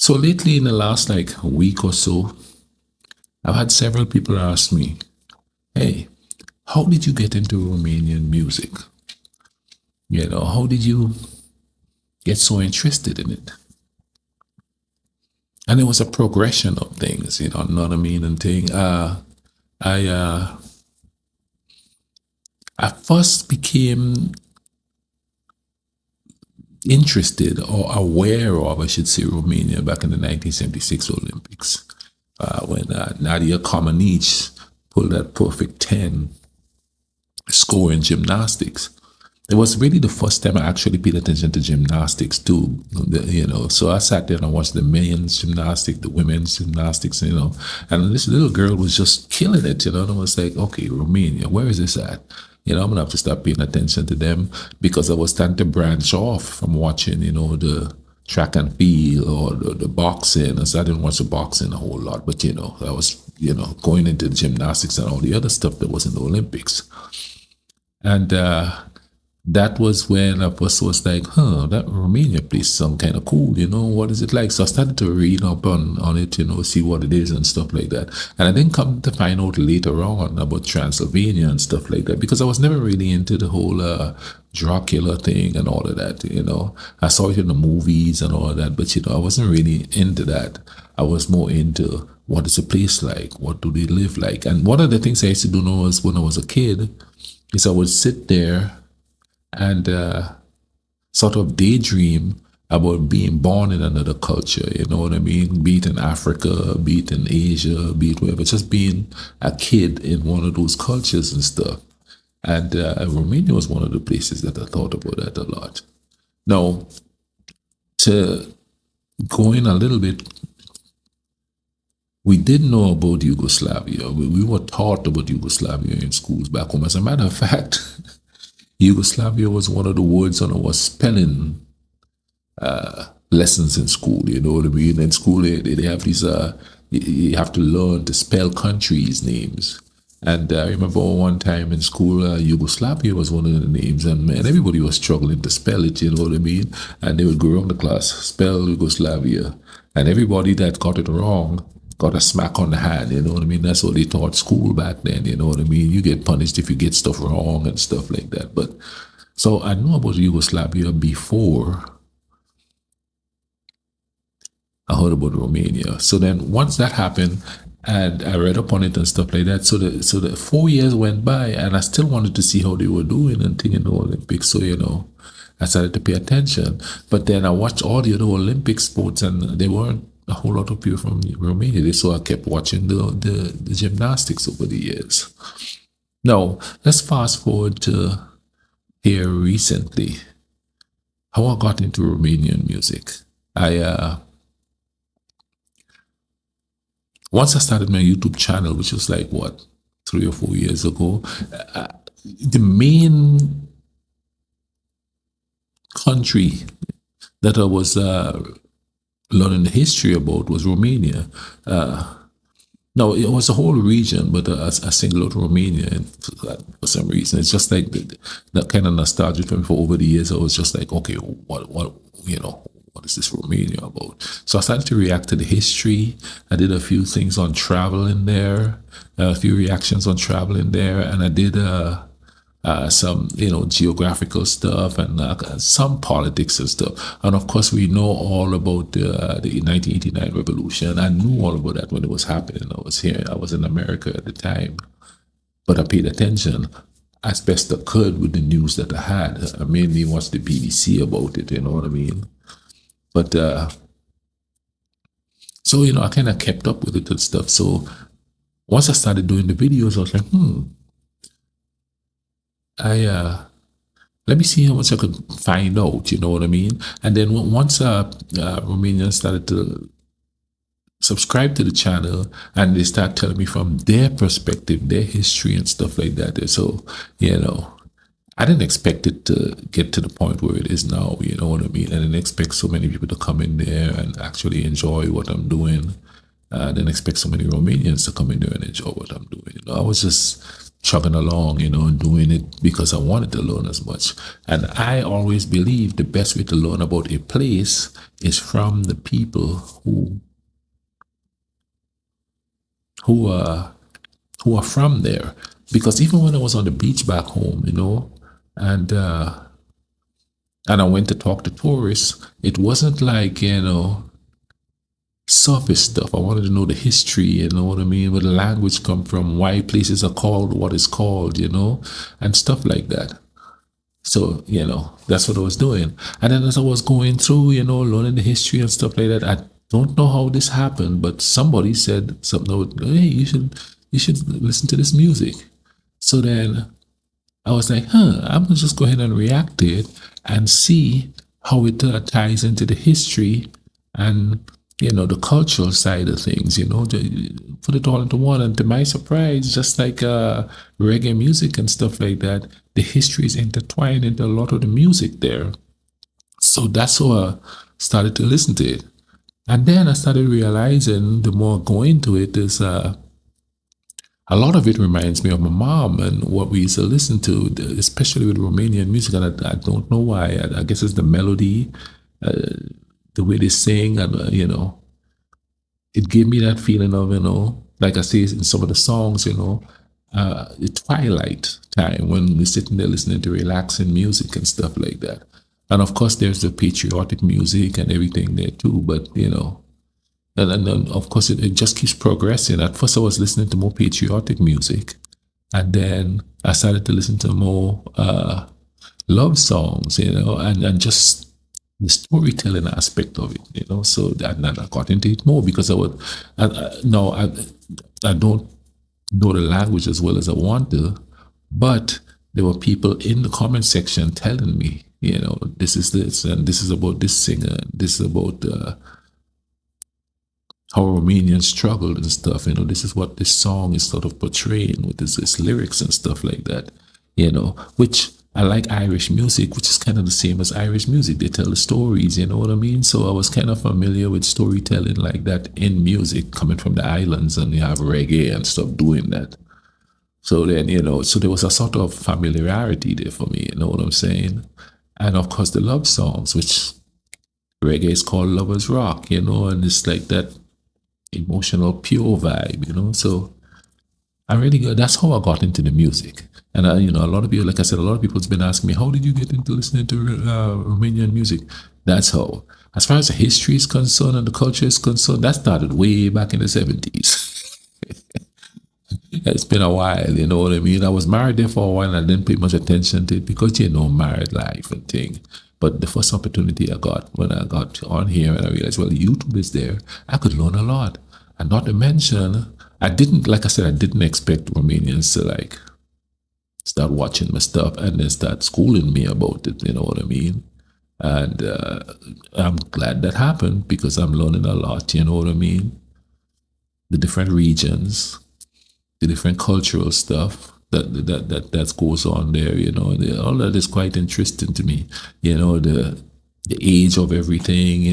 So lately, in the last like week or so, I've had several people ask me, "Hey, how did you get into Romanian music? How did you get so interested in it?" And it was a progression of things, know what I mean? And thing, I I first became interested or aware of, I should say, Romania back in the 1976 Olympics, when Nadia Comaneci pulled that perfect 10 score in gymnastics. It was really the first time I actually paid attention to gymnastics too, So I sat there and I watched the men's gymnastics, the women's gymnastics, and this little girl was just killing it, And I was like, okay, Romania, where is this at? I'm gonna have to start paying attention to them because I was starting to branch off from watching, the track and field or the boxing. I didn't watch the boxing a whole lot, but I was, going into the gymnastics and all the other stuff that was in the Olympics. And that was when I first was like, that Romania place sound kind of cool, what is it like? So I started to read up on it, see what it is and stuff like that. And I didn't come to find out later on about Transylvania and stuff like that because I was never really into the whole Dracula thing and all of that, I saw it in the movies and all of that, but I wasn't really into that. I was more into what is the place like? What do they live like? And one of the things I used to do was when I was a kid is I would sit there and sort of daydream about being born in another culture, you know what I mean? Be it in Africa, be it in Asia, be it wherever, just being a kid in one of those cultures and stuff. And Romania was one of the places that I thought about that a lot. Now, to go in a little bit, we did know about Yugoslavia. We were taught about Yugoslavia in schools back home. As a matter of fact, Yugoslavia was one of the words on our spelling lessons in school. You know what I mean? In school, they have these. You have to learn to spell countries' names. And I remember one time in school, Yugoslavia was one of the names, and man, everybody was struggling to spell it. You know what I mean? And they would go around the class, spell Yugoslavia, and everybody that got it wrong got a smack on the hand, you know what I mean? That's what they taught school back then, you know what I mean? You get punished if you get stuff wrong and stuff like that. But so I knew about Yugoslavia before I heard about Romania. So then once that happened and I read up on it and stuff like that, so the 4 years went by and I still wanted to see how they were doing and thing in the Olympics. So, I started to pay attention. But then I watched all the other Olympic sports and they weren't a whole lot of people from Romania. So I kept watching the gymnastics over the years. Now, let's fast forward to here recently. How I got into Romanian music. Once I started my YouTube channel, which was like, 3 or 4 years ago, the main country that I was learning the history about was Romania. No, it was a whole region, but I singled out Romania for some reason. It's just like that kind of nostalgia for me. For over the years, I was just like, okay, what is this Romania about? So I started to react to the history. I did a few things on travel in there, a few reactions on travel in there, and I did some, geographical stuff and some politics and stuff. And of course, we know all about the 1989 revolution. I knew all about that when it was happening. I was here. I was in America at the time, but I paid attention as best I could with the news that I had. I mainly watched the BBC about it. You know what I mean? But so I kind of kept up with it and stuff. So once I started doing the videos, I was like, let me see how much I could find out, you know what I mean? And then once Romanians started to subscribe to the channel and they start telling me from their perspective, their history and stuff like that. So, I didn't expect it to get to the point where it is now, you know what I mean? I didn't expect so many people to come in there and actually enjoy what I'm doing. I didn't expect so many Romanians to come in there and enjoy what I'm doing. I was just chugging along, and doing it because I wanted to learn as much. And I always believe the best way to learn about a place is from the people who are who are from there. Because even when I was on the beach back home, and I went to talk to tourists, it wasn't like surface stuff. I wanted to know the history, what I mean, where the language come from, why places are called what is called, and stuff like that. So, that's what I was doing. And then as I was going through, learning the history and stuff like that, I don't know how this happened, but somebody said something about, hey, you should listen to this music. So then I was like, I'm gonna just go ahead and react to it and see how it ties into the history and the cultural side of things. Put it all into one. And to my surprise, just like reggae music and stuff like that, the history is intertwined into a lot of the music there. So that's how I started to listen to it. And then I started realizing the more going to it is a lot of it reminds me of my mom and what we used to listen to, especially with Romanian music. And I don't know why. I guess it's the melody, the way they sing, and it gave me that feeling of like I say in some of the songs, the twilight time when we're sitting there listening to relaxing music and stuff like that. And of course, there's the patriotic music and everything there too. But and then of course it just keeps progressing. At first, I was listening to more patriotic music, and then I started to listen to more love songs, and just the storytelling aspect of it. So that I got into it more because I don't know the language as well as I want to, but there were people in the comment section telling me, this is this, and this is about this singer, and this is about how Romanians struggled and stuff. This is what this song is sort of portraying with its lyrics and stuff like that. Which I like Irish music, which is kind of the same as Irish music. They tell the stories, you know what I mean? So I was kind of familiar with storytelling like that in music, coming from the islands, and you have reggae and stuff doing that. So then, so there was a sort of familiarity there for me, you know what I'm saying? And of course, the love songs, which reggae is called Lovers Rock, and it's like that emotional, pure vibe, So I really got, that's how I got into the music. And a lot of people, like I said, a lot of people's been asking me, how did you get into listening to Romanian music? That's how. As far as the history is concerned and the culture is concerned, that started way back in the 70s. It's been a while, you know what I mean? I was married there for a while and I didn't pay much attention to it because, married life and thing. But the first opportunity I got when I got on here and I realized, well, YouTube is there, I could learn a lot. And not to mention, I didn't expect Romanians to start watching my stuff and then start schooling me about it, you know what I mean? And I'm glad that happened because I'm learning a lot, you know what I mean? The different regions, the different cultural stuff that goes on there, all that is quite interesting to me. The age of everything,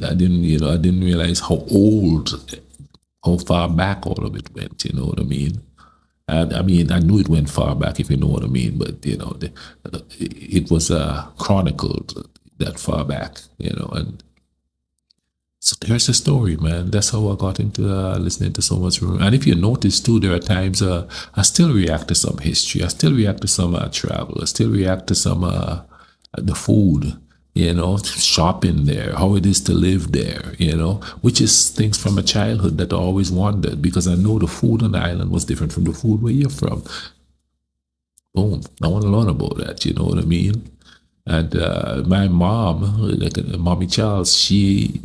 I didn't realize how far back all of it went, you know what I mean? And I mean, I knew it went far back, if you know what I mean, but it was chronicled that far back, and so there's the story, man. That's how I got into listening to so much. And if you notice too, there are times I still react to some history. I still react to some travel. I still react to some the food, shopping there, how it is to live there, which is things from a childhood that I always wondered because I know the food on the island was different from the food where you're from. Boom. I want to learn about that, you know what I mean? And my mom, like Mommy Charles, she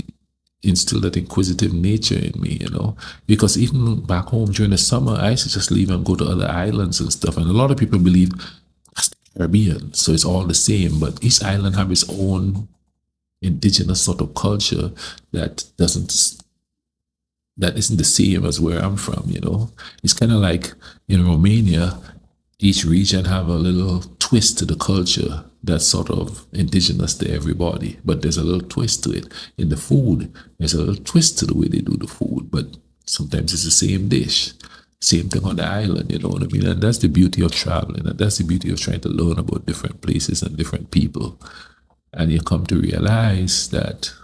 instilled that inquisitive nature in me, because even back home during the summer, I used to just leave and go to other islands and stuff. And a lot of people believe that's the Caribbean, so it's all the same. But each island have its own indigenous sort of culture that isn't the same as where I'm from, It's kind of like in Romania, each region have a little twist to the culture that's sort of indigenous to everybody, but there's a little twist to it. In the food, there's a little twist to the way they do the food, but sometimes it's the same dish. Same thing on the island, you know what I mean? And that's the beauty of traveling, and that's the beauty of trying to learn about different places and different people. And you come to realize that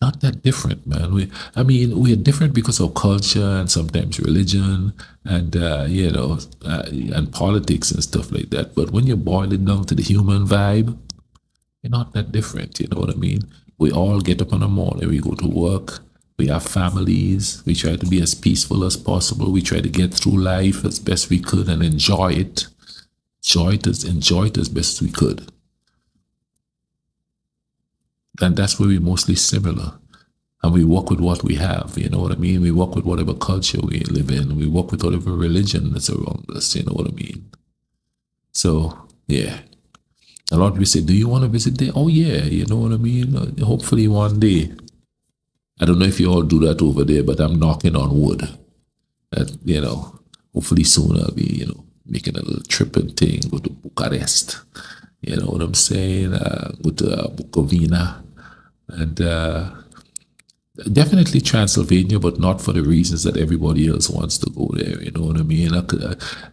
not that different, man. I mean, we're different because of culture and sometimes religion and and politics and stuff like that. But when you boil it down to the human vibe, you're not that different. You know what I mean? We all get up in the morning, we go to work, we have families, we try to be as peaceful as possible, we try to get through life as best we could and enjoy it. Enjoy it as best we could. And that's where we're mostly similar. And we work with what we have, you know what I mean? We work with whatever culture we live in. We work with whatever religion that's around us, you know what I mean? So, yeah. A lot of people say, do you want to visit there? Oh, yeah, you know what I mean? Hopefully one day. I don't know if you all do that over there, but I'm knocking on wood. That, hopefully soon I'll be, making a little trip and thing, go to Bucharest. You know what I'm saying? Go to Bukovina. And definitely Transylvania, but not for the reasons that everybody else wants to go there. You know what I mean?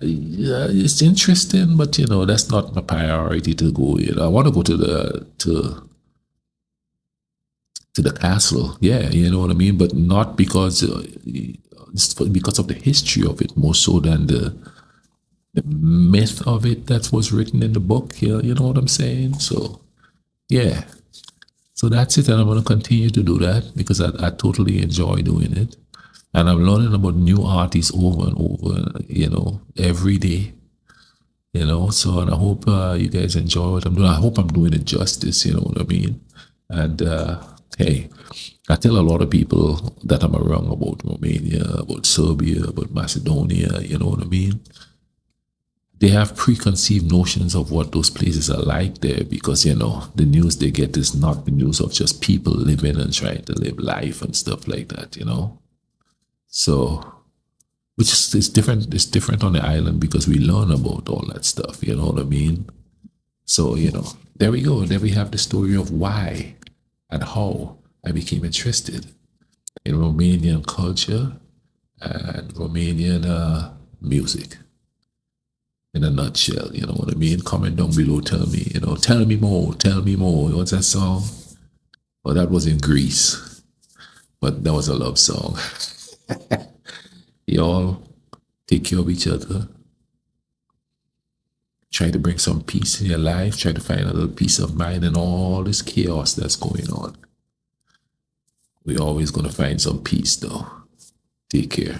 It's interesting, but that's not my priority to go. I want to go to the castle. Yeah, you know what I mean, but not because because of the history of it, more so than the myth of it that was written in the book. You know what I'm saying? So, yeah. So that's it, and I'm going to continue to do that because I totally enjoy doing it. And I'm learning about new artists over and over, every day. So, and I hope you guys enjoy what I'm doing. I hope I'm doing it justice, you know what I mean? And hey, I tell a lot of people that I'm around about Romania, about Serbia, about Macedonia, you know what I mean? They have preconceived notions of what those places are like there because, the news they get is not the news of just people living and trying to live life and stuff like that, So, which is different. It's different on the island because we learn about all that stuff, you know what I mean? So, there we go. There we have the story of why and how I became interested in Romanian culture and Romanian music. In a nutshell, you know what I mean? Comment down below, tell me, tell me more, tell me more. What's that song? Well, that was in Greece, but that was a love song. Y'all take care of each other. Try to bring some peace in your life. Try to find a little peace of mind in all this chaos that's going on. We're always going to find some peace, though. Take care.